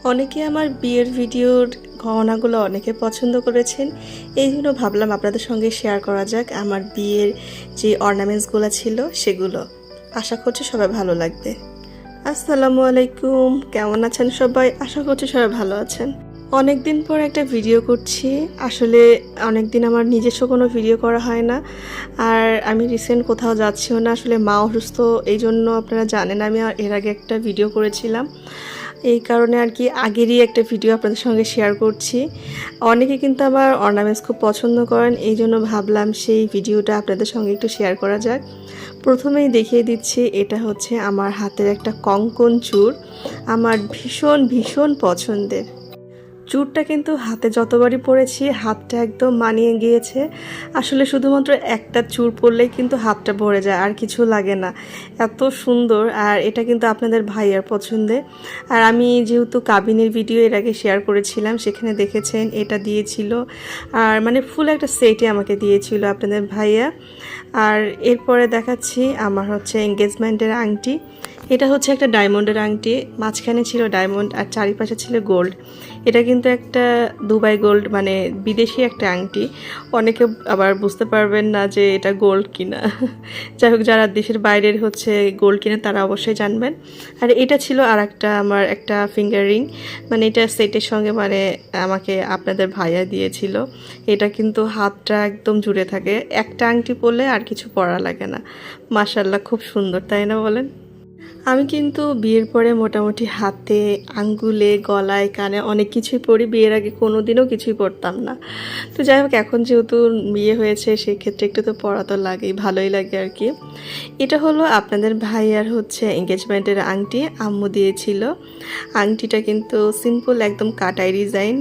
অনেকে আমার বিয়ের ভিডিওর গহনাগুলো অনেকে পছন্দ করেছেন। এই জন্য ভাবলাম আপনাদের সঙ্গে শেয়ার করা যাক আমার বিয়ের যে অর্নামেন্টসগুলো ছিল সেগুলো। আশা করছি সবাই ভালো লাগবে। আসসালামু আলাইকুম, কেমন আছেন সবাই? আশা করছি সবাই ভালো আছেন। অনেক দিন পর একটা ভিডিও করছি। আসলে অনেক দিন আমার নিজস্ব কোনো ভিডিও করা হয় না, আর আমি রিসেন্ট কোথাও যাচ্ছিও না। আসলে মা অসুস্থ, এই জন্য আপনারা জানেন আমি এর আগে একটা ভিডিও করেছিলাম। এই কারণে আর কি আগেরই একটা ভিডিও আপনাদের সঙ্গে শেয়ার করছি। অনেকে কিন্তু আমার অর্নামেন্টস খুব পছন্দ করেন, এই জন্য ভাবলাম সেই ভিডিওটা আপনাদের সঙ্গে একটু শেয়ার করা যাক। প্রথমেই দেখিয়ে দিচ্ছি, এটা হচ্ছে আমার হাতের একটা কঙ্কন চূড়। আমার ভীষণ ভীষণ পছন্দের চূড়টা, কিন্তু হাতে যতবারই পরেছি হাতটা একদম মানিয়ে গিয়েছে। আসলে শুধুমাত্র একটা চূড় পরলেই কিন্তু হাতটা ভরে যায়, আর কিছু লাগে না, এত সুন্দর। আর এটা কিন্তু আপনাদের ভাইয়ার পছন্দে। আর আমি যেহেতু কাবিনের ভিডিও এর আগে শেয়ার করেছিলাম, সেখানে দেখেছেন এটা দিয়েছিল, আর মানে ফুল একটা সেটে আমাকে দিয়েছিল আপনাদের ভাইয়া। আর এরপরে দেখাচ্ছি আমার হচ্ছে এঙ্গেজমেন্টের আংটি। এটা হচ্ছে একটা ডায়মন্ডের আংটি, মাঝখানে ছিল ডায়মন্ড আর চারিপাশে ছিল গোল্ড। এটা কিন্তু একটা দুবাই গোল্ড, মানে বিদেশি একটা আংটি। অনেকে আবার বুঝতে পারবেন না যে এটা গোল্ড কিনা। যাই হোক, যারা দেশের বাইরের হচ্ছে গোল্ড কিনা তারা অবশ্যই জানবেন। আর এটা ছিল আর একটা আমার একটা ফিঙ্গার রিং, মানে এটা সেটের সঙ্গে মানে আমাকে আপনাদের ভাইয়া দিয়েছিল। এটা কিন্তু হাতটা একদম জুড়ে থাকে, একটা আংটি পরলে আর কিছু পরা লাগে না। মাশাআল্লাহ, খুব সুন্দর, তাই না বলেন? আমি কিন্তু বিয়ের পরে মোটামুটি হাতে, আঙ্গুলে, গলায়, কানে অনেক কিছুই পরি। বিয়ের আগে কোনো দিনও কিছুই পরতাম না। তো যাই হোক, এখন যেহেতু বিয়ে হয়েছে সেক্ষেত্রে একটু তো পরা তো লাগেই, ভালোই লাগে আর কি। এটা হলো আপনাদের ভাইয়ার হচ্ছে এঙ্গেজমেন্টের আংটি, আম্মু দিয়েছিল। আংটিটা কিন্তু সিম্পল একদম কাটাই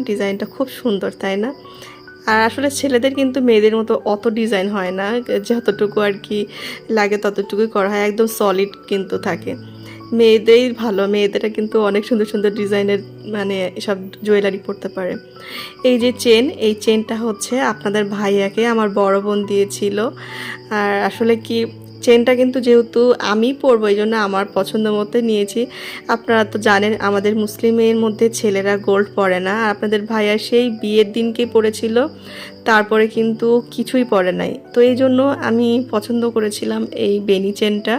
ডিজাইনটা খুব সুন্দর, তাই না? আর আসলে ছেলেদের কিন্তু মেয়েদের মতো অত ডিজাইন হয় না, যতটুকু আর কি লাগে ততটুকুই করা হয়, একদম সলিড কিন্তু থাকে। মেয়েদেরই ভালো, মেয়েদেরা কিন্তু অনেক সুন্দর সুন্দর ডিজাইনের মানে সব জুয়েলারি পরতে পারে। এই যে চেন, এই চেনটা হচ্ছে আপনাদের ভাইয়াকে আমার বড় বোন দিয়েছিল। আর আসলে কি, চেনটা কিন্তু যেহেতু আমি পরবো এই জন্য আমার পছন্দ মতো নিয়েছি। আপনারা তো জানেন আমাদের মুসলিমের মধ্যে ছেলেরা গোল্ড পরে না, আর আপনাদের ভাইয়া সেই বিয়ের দিনকে পরেছিল, তারপরে কিন্তু কিছুই পরে নাই। তো এই জন্য আমি পছন্দ করেছিলাম এই বেনি চেনটা,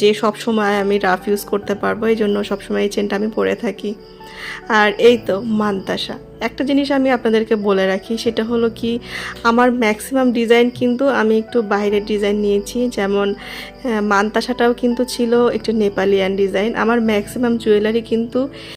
যে সব সময় আমি রাফ ইউজ করতে পারবো, এই জন্য সবসময় এই চেনটা আমি পরে থাকি। আর এই তো মানতাসা, একটা জিনিস আমি আপনাদেরকে বলে রাখি, সেটা হলো কি, আমার ম্যাক্সিমাম ডিজাইন কিন্তু আমি একটু বাইরের ডিজাইন নিয়েছি। যেমন মানতাসাটাও কিন্তু ছিল একটু নেপালিয়ান ডিজাইন। আমার ম্যাক্সিমাম জুয়েলারি কিন্তু